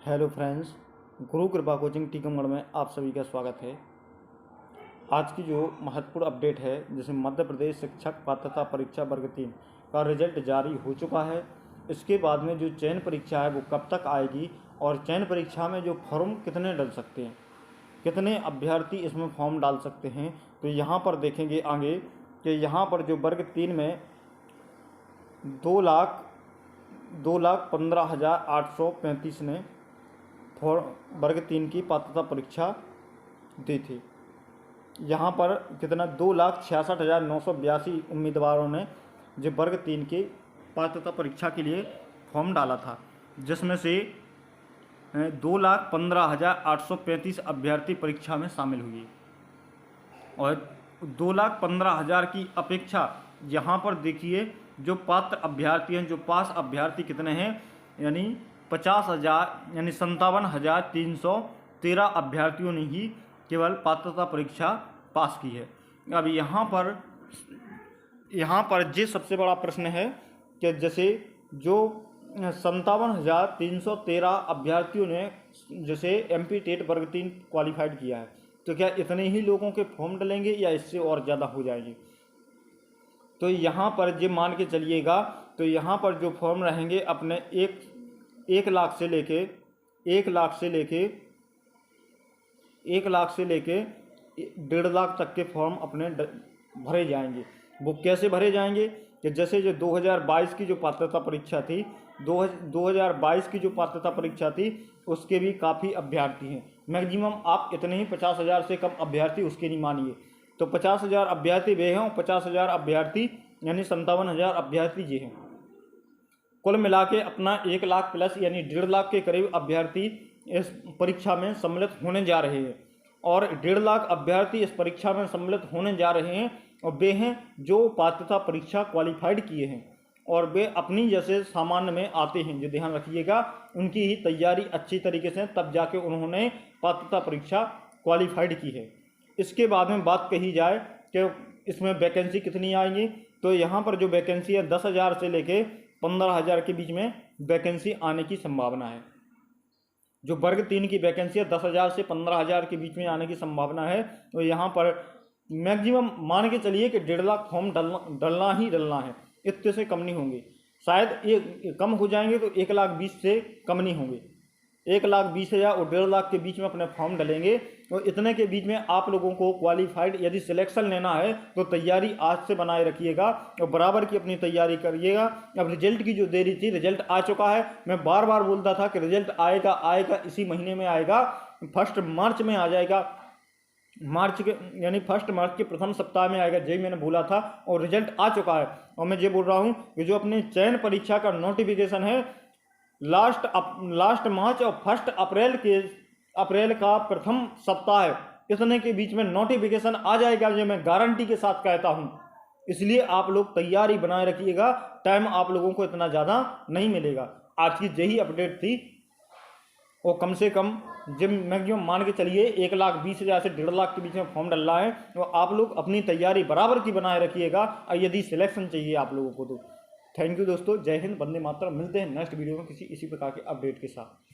Hello friends, गुरु कृपा coaching Tikamgarh में आप सभी का स्वागत है। आज की जो महत्वपूर्ण अपडेट है, जैसे मध्य प्रदेश शिक्षक पात्रता परीक्षा वर्ग 3 का रिजल्ट जारी हो चुका है। इसके बाद में जो चयन परीक्षा है वो कब तक आएगी और चयन परीक्षा में जो फॉर्म कितने डल सकते हैं, कितने अभ्यर्थी इसमें फॉर्म डाल सकते हैं, तो यहाँ पर देखेंगे आगे कि यहाँ पर जो वर्ग 3 में 2,15,835 ने वर्ग 3 की पात्रता परीक्षा दी थी। यहाँ पर कितना 2,66,982 उम्मीदवारों ने जो वर्ग 3 की पात्रता परीक्षा के लिए फॉर्म डाला था, जिसमें से 2,15,835 अभ्यर्थी परीक्षा में शामिल हुए और 2,15,000 की अपेक्षा यहाँ पर देखिए जो पात्र अभ्यर्थी हैं, जो पास अभ्यर्थी कितने हैं, यानी 50,000 यानी 57,313 अभ्यर्थियों ने ही केवल पात्रता परीक्षा पास की है। अब यहाँ पर ये सबसे बड़ा प्रश्न है कि जैसे जो 57,313 अभ्यर्थियों ने जैसे एमपी टेट वर्ग 3 क्वालिफाइड किया है, तो क्या इतने ही लोगों के फॉर्म डलेंगे या इससे और ज़्यादा हो जाएंगे? तो यहाँ पर ये मान के चलिएगा, तो यहाँ पर जो फॉर्म रहेंगे अपने एक लाख से लेके 1,00,000 लाख तक के फॉर्म अपने भरे जाएंगे। वो कैसे भरे जाएंगे कि जैसे जो 2022 की जो पात्रता परीक्षा थी, 2022 की जो पात्रता परीक्षा थी उसके भी काफ़ी अभ्यर्थी हैं। मैक्सिमम आप इतने ही 50,000 से कम अभ्यर्थी उसके नहीं मानिए, तो 50,000 अभ्यर्थी वे हैं और 50,000 अभ्यर्थी यानी 57,000 अभ्यर्थी ये हैं। कुल मिला के अपना 1 लाख प्लस यानी 1.5 लाख के करीब अभ्यर्थी इस परीक्षा में सम्मिलित होने जा रहे हैं और 1.5 लाख अभ्यर्थी इस परीक्षा में सम्मिलित होने जा रहे हैं और वे हैं जो पात्रता परीक्षा क्वालिफाइड किए हैं और वे अपनी जैसे सामान्य में आते हैं। जो ध्यान रखिएगा, उनकी ही तैयारी अच्छी तरीके से तब जाके उन्होंने पात्रता परीक्षा क्वालिफाइड की है। इसके बाद में बात कही जाए कि इसमें वैकेंसी कितनी आएंगी, तो यहाँ पर जो वैकेंसी है 10,000 से लेके 15,000 के बीच में वैकेंसी आने की संभावना है। जो वर्ग 3 की वैकेंसी है 10,000 से 15,000 के बीच में आने की संभावना है। तो यहाँ पर मैक्सिमम मान के चलिए कि 1.5 लाख फॉर्म डलना है, इतने से कम नहीं होंगे। शायद ये कम हो जाएंगे तो 1,20,000 से कम नहीं होंगे। 1,20,000 और 1.5 लाख के बीच में अपने फॉर्म डलेंगे और इतने के बीच में आप लोगों को क्वालिफाइड यदि सिलेक्शन लेना है तो तैयारी आज से बनाए रखिएगा और बराबर की अपनी तैयारी करिएगा। अब रिजल्ट की जो देरी थी, रिजल्ट आ चुका है। मैं बार बार बोलता था कि रिजल्ट आएगा इसी महीने में आएगा, 1 मार्च में आ जाएगा, यानी 1 मार्च के प्रथम सप्ताह में आएगा, यही मैंने बोला था और रिजल्ट आ चुका है। और मैं ये बोल रहा हूँ कि जो अपने चयन परीक्षा का नोटिफिकेशन है लास्ट मार्च और 1 अप्रैल का प्रथम सप्ताह है, इतने के बीच में नोटिफिकेशन आ जाएगा, ये मैं गारंटी के साथ कहता हूं। इसलिए आप लोग तैयारी बनाए रखिएगा, टाइम आप लोगों को इतना ज़्यादा नहीं मिलेगा। आज की यही अपडेट थी और कम से कम जब मैक्सिमम मान के चलिए 1,20,000 से 1.5 लाख के बीच में फॉर्म डल रहा है, तो आप लोग अपनी तैयारी बराबर की बनाए रखिएगा और यदि सिलेक्शन चाहिए आप लोगों को तो। थैंक यू दोस्तों, जय हिंद, वंदे मातरम। मिलते हैं नेक्स्ट वीडियो में किसी इसी प्रकार के अपडेट के साथ।